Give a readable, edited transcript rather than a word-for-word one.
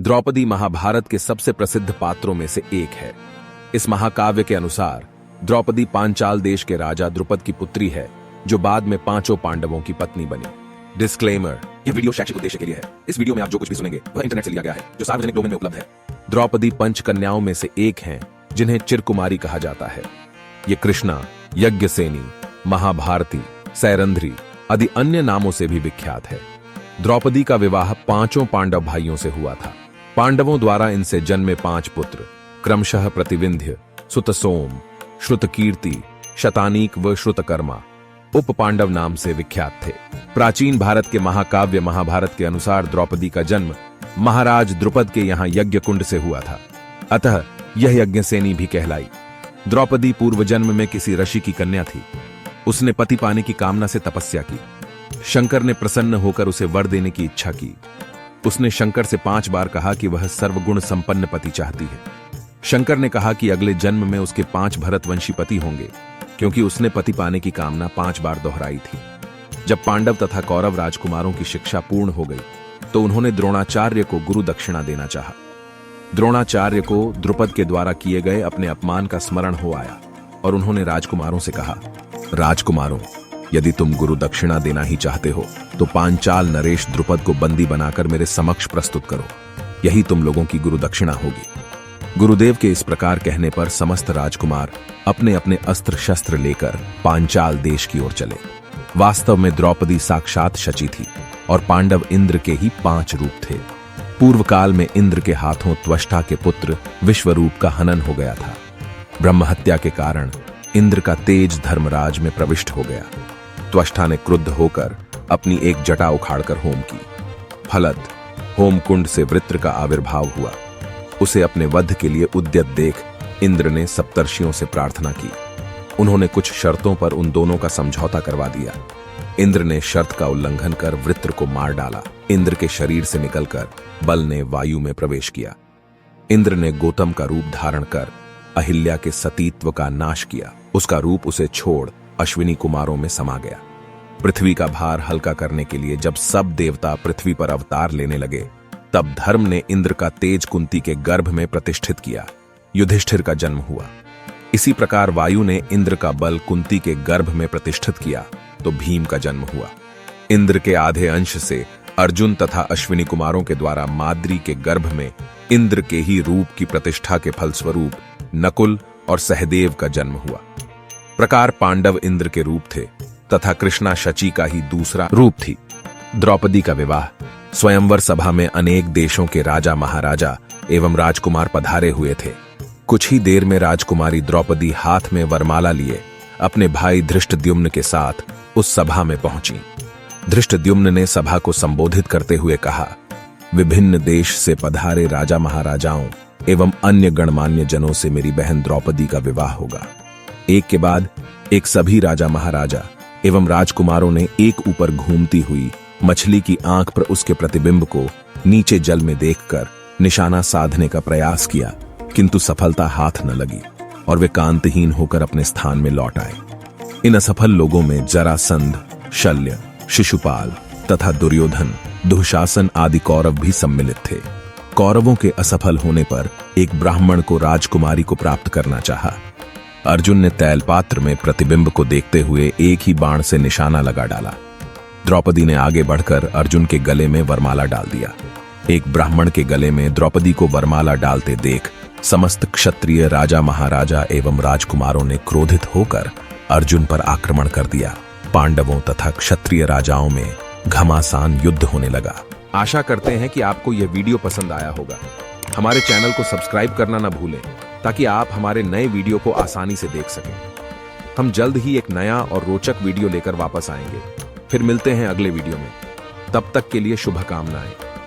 द्रौपदी महाभारत के सबसे प्रसिद्ध पात्रों में से एक है। इस महाकाव्य के अनुसार द्रौपदी पांचाल देश के राजा द्रुपद की पुत्री है, जो बाद में पांचों पांडवों की पत्नी बनी। डिस्क्लेमर: यह वीडियो शैक्षिक उद्देश्य के लिए है। इस वीडियो में आप जो कुछ भी सुनेंगे वह इंटरनेट से लिया गया है, जो सार्वजनिक डोमेन में उपलब्ध है। द्रौपदी पंच कन्याओं में से एक हैं, जिन्हें चिरकुमारी कहा जाता है। ये कृष्णा, यज्ञसेनी, महाभारती, सैरंध्री आदि अन्य नामों से भी विख्यात है। द्रौपदी का विवाह पांचों पांडव भाइयों से हुआ था। पांडवों द्वारा इनसे जन्मे 5 पुत्र क्रमशः प्रतिविंध्य, सुतसोम, श्रुतकीर्ति, शतानीक व श्रुतकर्मा उप पांडव नाम से विख्यात थे। प्राचीन भारत के महाकाव्य महाभारत के अनुसार द्रौपदी का जन्म महाराज द्रुपद के यहाँ यज्ञ कुंड से हुआ था, अतः यह यज्ञसेनी भी कहलाई। द्रौपदी पूर्व जन्म में किसी ऋषि की कन्या थी। उसने पति पाने की कामना से तपस्या की। शंकर ने प्रसन्न होकर उसे वर देने की इच्छा की। उसने शंकर से 5 बार कहा कि वह सर्वगुण संपन्न पति चाहती है। शंकर ने कहा कि अगले जन्म में उसके 5 भरतवंशी पति होंगे, क्योंकि उसने पति पाने की कामना 5 बार दोहराई थी। जब पांडव तथा कौरव राजकुमारों की शिक्षा पूर्ण हो गई, तो उन्होंने द्रोणाचार्य को गुरु दक्षिणा देना चाहा। द्रोणाचार्य को द्रुपद के द्वारा किए गए अपने अपमान का स्मरण हो आया और उन्होंने राजकुमारों से कहा, राजकुमारों, यदि तुम गुरु दक्षिणा देना ही चाहते हो तो पांचाल नरेश द्रुपद को बंदी बनाकर मेरे समक्ष प्रस्तुत करो। यही तुम लोगों की गुरु दक्षिणा होगी। गुरुदेव के इस प्रकार कहने पर समस्त राजकुमार अपने अपने अस्त्र शस्त्र लेकर पांचाल देश की ओर चले। वास्तव में द्रौपदी साक्षात शची थी और पांडव इंद्र के ही 5 रूप थे। पूर्व काल में इंद्र के हाथों त्वष्टा के पुत्र विश्वरूप का हनन हो गया था। ब्रह्म हत्या के कारण इंद्र का तेज धर्मराज में प्रविष्ट हो गया। त्वष्टा ने क्रुद्ध होकर अपनी एक जटा उखाड़कर होम की। फलत होम कुंड से वृत्र का आविर्भाव हुआ। उसे अपने वध के लिए उद्यत देख इंद्र ने सप्तर्षियों से प्रार्थना की। उन्होंने कुछ शर्तों पर उन दोनों का समझौता करवा दिया। इंद्र ने शर्त का उल्लंघन कर वृत्र को मार डाला। इंद्र के शरीर से निकलकर बल ने वायु में प्रवेश किया। इंद्र ने गौतम का रूप धारण कर अहिल्या के सतीत्व का नाश किया। उसका रूप उसे छोड़ अश्विनी कुमारों में समा गया। पृथ्वी का भार हल्का करने के लिए जब सब देवता पृथ्वी पर अवतार लेने लगे, तब धर्म ने इंद्र का तेज कुंती के गर्भ में प्रतिष्ठित किया। युधिष्ठिर का जन्म हुआ। इसी प्रकार वायु ने इंद्र का बल कुंती के गर्भ में प्रतिष्ठित किया तो भीम का जन्म हुआ। इंद्र के आधे अंश से अर्जुन तथा अश्विनी कुमारों के द्वारा माद्री के गर्भ में इंद्र के ही रूप की प्रतिष्ठा के फलस्वरूप नकुल और सहदेव का जन्म हुआ। प्रकार पांडव इंद्र के रूप थे तथा कृष्णा शची का ही दूसरा रूप थी। द्रौपदी का विवाह स्वयंवर सभा में अनेक देशों के राजा महाराजा एवं राजकुमार पधारे हुए थे। कुछ ही देर में राजकुमारी द्रौपदी हाथ में वरमाला लिए अपने भाई धृष्टद्युम्न के साथ उस सभा में पहुंची। धृष्टद्युम्न ने सभा को संबोधित करते हुए कहा, विभिन्न देश से पधारे राजा महाराजाओं एवं अन्य गणमान्य जनों से मेरी बहन द्रौपदी का विवाह होगा। एक के बाद एक सभी राजा महाराजा एवं राजकुमारों ने एक ऊपर घूमती हुई मछली की आंख पर उसके प्रतिबिंब को नीचे जल में देखकर निशाना साधने का प्रयास किया, किंतु सफलता हाथ न लगी और वे कांतहीन होकर अपने स्थान में लौट आए। इन असफल लोगों में जरासंध, शल्य, शिशुपाल तथा दुर्योधन, दुःशासन आदि कौरव भी सम्मिलित थे। कौरवों के असफल होने पर एक ब्राह्मण को राजकुमारी को प्राप्त करना चाहा। अर्जुन ने तैलपात्र में प्रतिबिंब को देखते हुए एक ही बाण से निशाना लगा डाला। द्रौपदी ने आगे बढ़कर अर्जुन के गले में वरमाला डाल दिया। एक ब्राह्मण के गले में द्रौपदी को वरमाला डालते देख समस्त क्षत्रिय राजा महाराजा एवं राजकुमारों ने क्रोधित होकर अर्जुन पर आक्रमण कर दिया। पांडवों तथा क्षत्रिय राजाओं में घमासान युद्ध होने लगा। आशा करते हैं कि आपको यह वीडियो पसंद आया होगा। हमारे चैनल को सब्सक्राइब करना न भूलें, ताकि आप हमारे नए वीडियो को आसानी से देख सकें। हम जल्द ही एक नया और रोचक वीडियो लेकर वापस आएंगे। फिर मिलते हैं अगले वीडियो में। तब तक के लिए शुभकामनाएं।